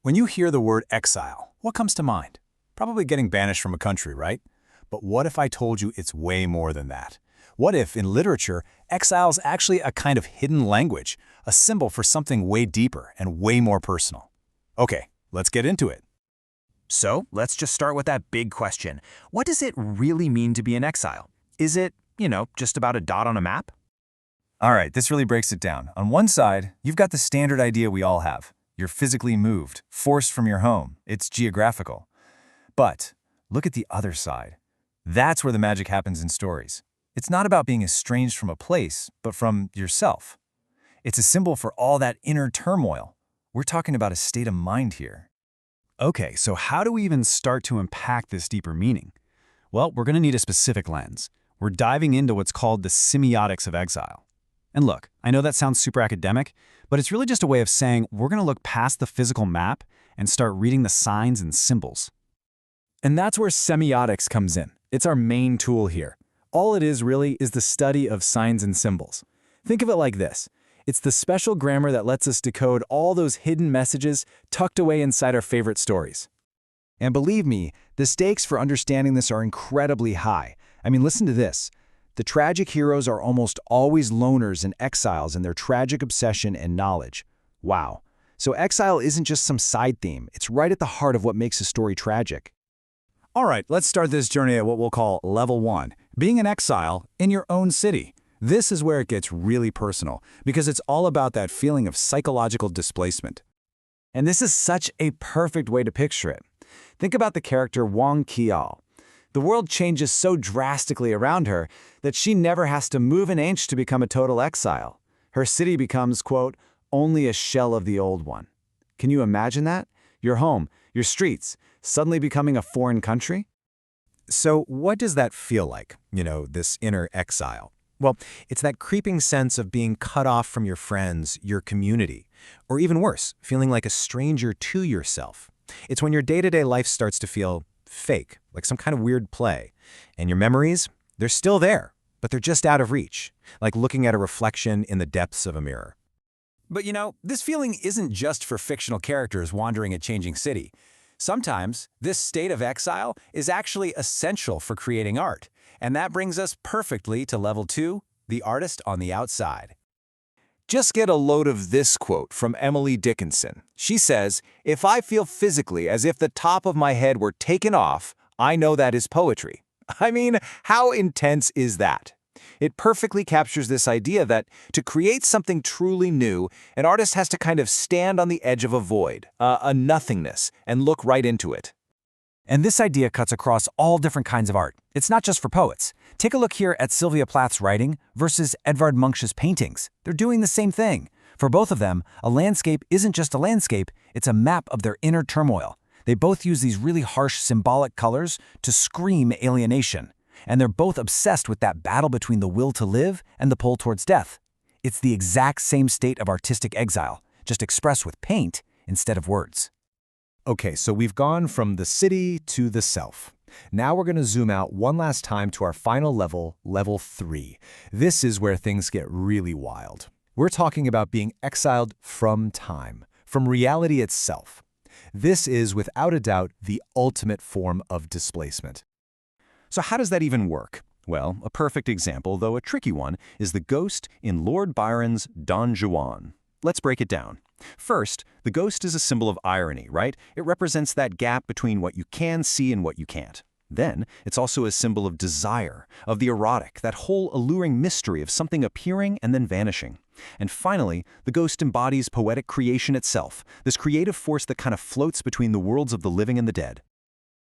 When you hear the word exile, what comes to mind? Probably getting banished from a country, right? But what if I told you it's way more than that? What if, in literature, exile is actually a kind of hidden language, a symbol for something way deeper and way more personal? Okay, let's get into it. So, let's just start with that big question. What does it really mean to be in exile? Is it, just about a dot on a map? All right, this really breaks it down. On one side, you've got the standard idea we all have. You're physically moved, forced from your home. It's geographical. But look at the other side. That's where the magic happens in stories. It's not about being estranged from a place, but from yourself. It's a symbol for all that inner turmoil. We're talking about a state of mind here. Okay, so how do we even start to unpack this deeper meaning? Well, we're going to need a specific lens. We're diving into what's called the Semiotics of Exile. And look, I know that sounds super academic, but it's really just a way of saying we're going to look past the physical map and start reading the signs and symbols. And that's where semiotics comes in. It's our main tool here. All it is really is the study of signs and symbols. Think of it like this. It's the special grammar that lets us decode all those hidden messages tucked away inside our favorite stories. And believe me, the stakes for understanding this are incredibly high. I mean, listen to this. The tragic heroes are almost always loners and exiles in their tragic obsession and knowledge. Wow. So exile isn't just some side theme. It's right at the heart of what makes a story tragic. All right, let's start this journey at what we'll call Level 1, being an exile in your own city. This is where it gets really personal, because it's all about that feeling of psychological displacement. And this is such a perfect way to picture it. Think about the character Juan. The world changes so drastically around her that she never has to move an inch to become a total exile. Her city becomes, quote, only a shell of the old one. Can you imagine that? Your home, your streets, suddenly becoming a foreign country? So what does that feel like, this inner exile? Well, it's that creeping sense of being cut off from your friends, your community, or even worse, feeling like a stranger to yourself. It's when your day-to-day life starts to feel fake, like some kind of weird play. And your memories, they're still there, but they're just out of reach, like looking at a reflection in the depths of a mirror. But this feeling isn't just for fictional characters wandering a changing city. Sometimes, this state of exile is actually essential for creating art. And that brings us perfectly to Level 2, the artist on the outside. Just get a load of this quote from Emily Dickinson. She says, "If I feel physically as if the top of my head were taken off, I know that is poetry." I mean, how intense is that? It perfectly captures this idea that to create something truly new, an artist has to kind of stand on the edge of a void, a nothingness, and look right into it. And this idea cuts across all different kinds of art. It's not just for poets. Take a look here at Sylvia Plath's writing versus Edvard Munch's paintings. They're doing the same thing. For both of them, a landscape isn't just a landscape, it's a map of their inner turmoil. They both use these really harsh symbolic colors to scream alienation. And they're both obsessed with that battle between the will to live and the pull towards death. It's the exact same state of artistic exile, just expressed with paint instead of words. Okay, so we've gone from the city to the self. Now we're going to zoom out one last time to our final level, Level 3. This is where things get really wild. We're talking about being exiled from time, from reality itself. This is, without a doubt, the ultimate form of displacement. So how does that even work? Well, a perfect example, though a tricky one, is the ghost in Lord Byron's Don Juan. Let's break it down. First, the ghost is a symbol of irony, right? It represents that gap between what you can see and what you can't. Then, it's also a symbol of desire, of the erotic, that whole alluring mystery of something appearing and then vanishing. And finally, the ghost embodies poetic creation itself, this creative force that kind of floats between the worlds of the living and the dead.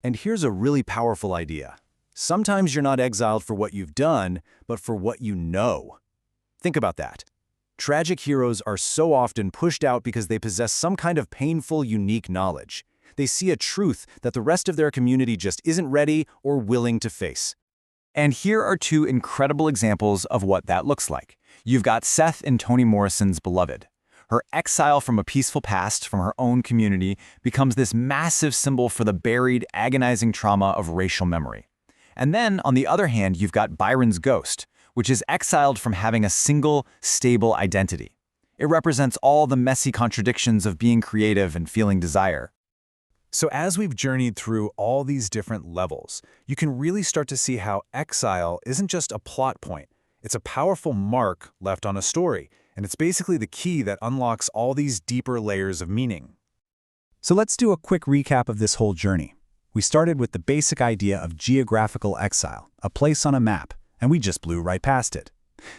And here's a really powerful idea. Sometimes you're not exiled for what you've done, but for what you know. Think about that. Tragic heroes are so often pushed out because they possess some kind of painful, unique knowledge. They see a truth that the rest of their community just isn't ready or willing to face. And here are two incredible examples of what that looks like. You've got Seth in Toni Morrison's Beloved. Her exile from a peaceful past from her own community becomes this massive symbol for the buried, agonizing trauma of racial memory. And then, on the other hand, you've got Byron's Ghost, which is exiled from having a single, stable identity. It represents all the messy contradictions of being creative and feeling desire. So as we've journeyed through all these different levels, you can really start to see how exile isn't just a plot point. It's a powerful mark left on a story, and it's basically the key that unlocks all these deeper layers of meaning. So let's do a quick recap of this whole journey. We started with the basic idea of geographical exile, a place on a map, and we just blew right past it.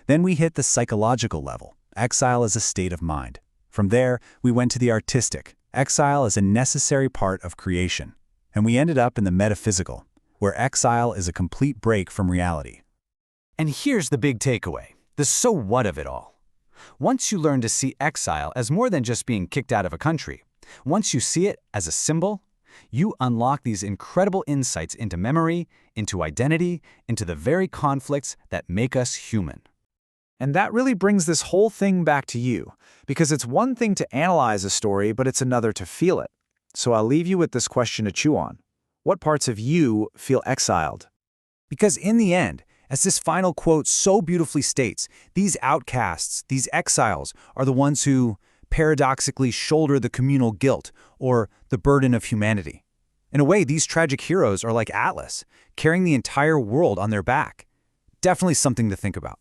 Then we hit the psychological level. Exile is a state of mind. From there, we went to the artistic. Exile is a necessary part of creation. And we ended up in the metaphysical, where exile is a complete break from reality. And here's the big takeaway, the so what of it all. Once you learn to see exile as more than just being kicked out of a country, once you see it as a symbol, you unlock these incredible insights into memory, into identity, into the very conflicts that make us human. And that really brings this whole thing back to you, because it's one thing to analyze a story, but it's another to feel it. So I'll leave you with this question to chew on. What parts of you feel exiled? Because in the end, as this final quote so beautifully states, these outcasts, these exiles, are the ones who paradoxically shoulder the communal guilt or the burden of humanity. In a way, these tragic heroes are like Atlas, carrying the entire world on their back. Definitely something to think about.